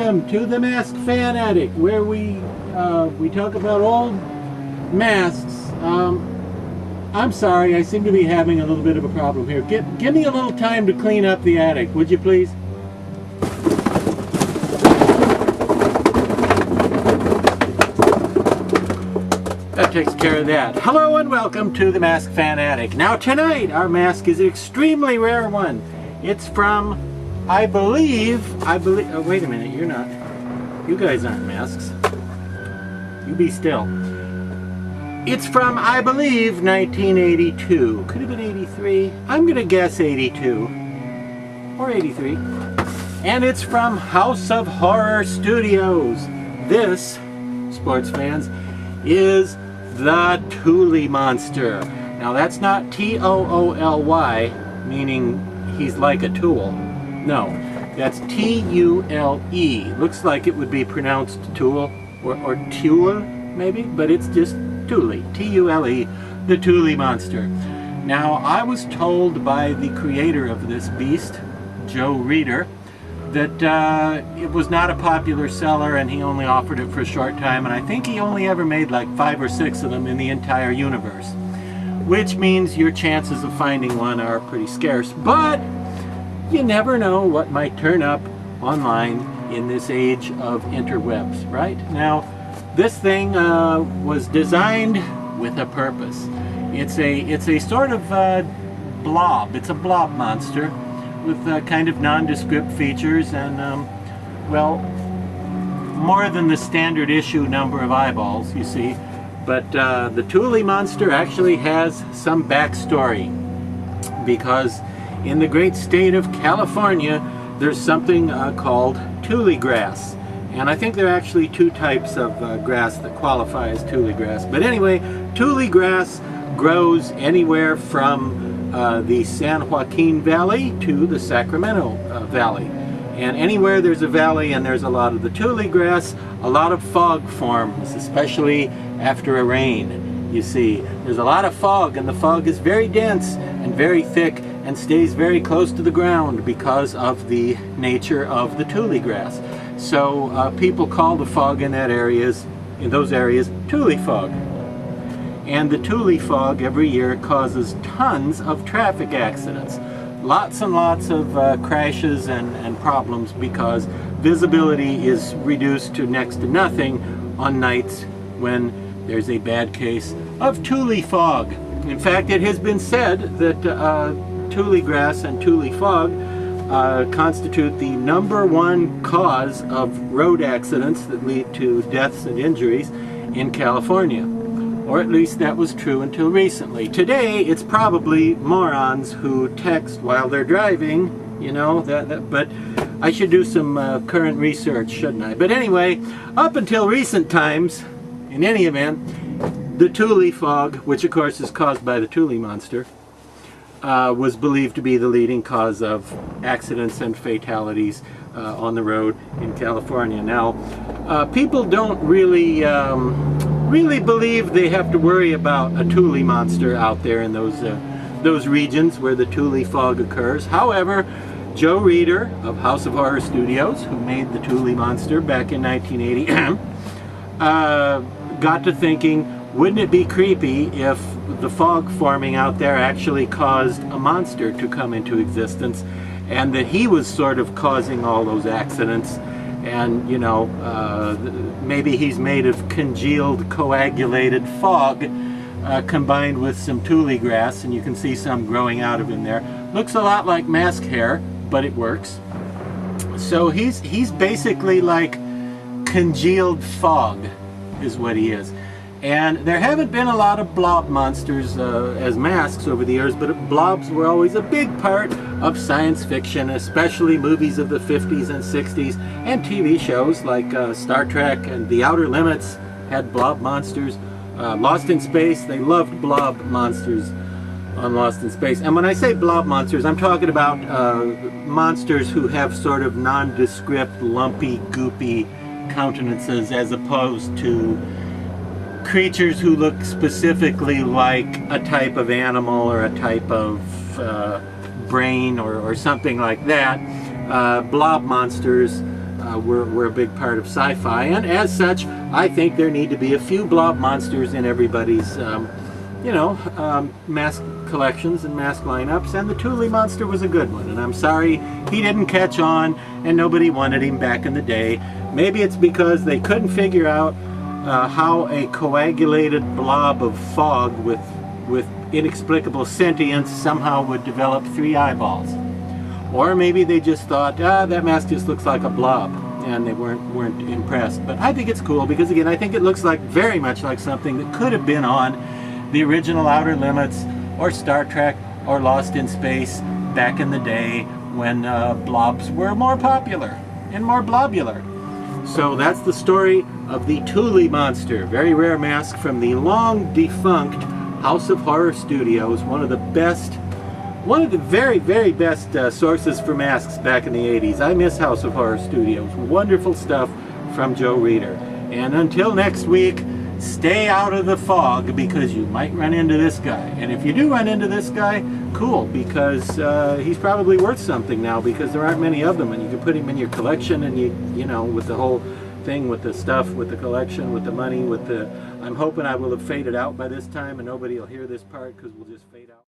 welcome to the Mask Fan Attic, where we talk about old masks. I'm sorry, I seem to be having a little bit of a problem here. Give me a little time to clean up the attic, would you please? That takes care of that. Hello and welcome to the Mask Fan Attic. Now tonight, our mask is an extremely rare one. It's from, I believe, oh wait a minute, you're not. You guys aren't masks. You be still. It's from, I believe, 1982. Could have been 83. I'm gonna guess 82. Or 83. And it's from House of Horror Studios. This, sports fans, is the Tule monster. Now that's not T-O-O-L-Y, meaning he's like a tool. No, that's T-U-L-E. Looks like it would be pronounced Tule or Tule, maybe, but it's just Tule, T-U-L-E, the Tule monster. Now, I was told by the creator of this beast, Joe Reeder, that it was not a popular seller and he only offered it for a short time, and I think he only ever made like 5 or 6 of them in the entire universe, which means your chances of finding one are pretty scarce, but you never know what might turn up online in this age of interwebs, right? Now, this thing was designed with a purpose. It's a sort of blob. It's a blob monster with kind of nondescript features and, well, more than the standard issue number of eyeballs, you see. But the Tule monster actually has some backstory, because in the great state of California, there's something called Tule grass. And I think there are actually 2 types of grass that qualify as Tule grass. But anyway, Tule grass grows anywhere from the San Joaquin Valley to the Sacramento Valley. And anywhere there's a valley and there's a lot of the Tule grass, a lot of fog forms, especially after a rain. You see, there's a lot of fog, and the fog is very dense and very thick and stays very close to the ground because of the nature of the Tule grass. So people call the fog in those areas Tule fog. And the Tule fog every year causes tons of traffic accidents. Lots and lots of crashes and problems, because visibility is reduced to next to nothing on nights when there's a bad case of Tule fog. In fact, it has been said that Tule grass and Tule fog constitute the #1 cause of road accidents that lead to deaths and injuries in California. Or at least that was true until recently. Today, it's probably morons who text while they're driving, you know, but I should do some current research, shouldn't I? But anyway, up until recent times, in any event, the Tule fog, which of course is caused by the Tule monster, was believed to be the leading cause of accidents and fatalities on the road in California. Now, people don't really believe they have to worry about a Tule monster out there in those regions where the Tule fog occurs. However, Joe Reeder of House of Horror Studios, who made the Tule monster back in 1980, got to thinking, wouldn't it be creepy if the fog forming out there actually caused a monster to come into existence, and that he was sort of causing all those accidents? And, you know, maybe he's made of congealed, coagulated fog combined with some Tule grass, and you can see some growing out of him there. Looks a lot like mask hair, but it works. So he's basically like congealed fog is what he is. And there haven't been a lot of blob monsters as masks over the years, but blobs were always a big part of science fiction, especially movies of the 50s and 60s, and TV shows like Star Trek and The Outer Limits had blob monsters. Lost in Space, they loved blob monsters on Lost in Space. And when I say blob monsters, I'm talking about monsters who have sort of nondescript, lumpy, goopy countenances, as opposed to creatures who look specifically like a type of animal or a type of brain or something like that. Blob monsters were a big part of sci-fi, and as such, I think there need to be a few blob monsters in everybody's, mask collections and mask lineups, and the Tule monster was a good one, and I'm sorry he didn't catch on and nobody wanted him back in the day. Maybe it's because they couldn't figure out how a coagulated blob of fog with inexplicable sentience somehow would develop 3 eyeballs. Or maybe they just thought, that mask just looks like a blob, and they weren't impressed. But I think it's cool because, again, I think it looks like very much like something that could have been on the original Outer Limits or Star Trek or Lost in Space back in the day when blobs were more popular and more blobular. So that's the story of the Tule monster, very rare mask from the long defunct House of Horror Studios, one of the very, very best sources for masks back in the 80s. I miss House of Horror Studios. Wonderful stuff from Joe Reeder. And until next week, stay out of the fog because you might run into this guy. And if you do run into this guy, cool, because he's probably worth something now because there aren't many of them, and you can put him in your collection, and you know, with the whole thing with the stuff, with the collection, with the money, with the... I'm hoping I will have faded out by this time and nobody will hear this part because we'll just fade out.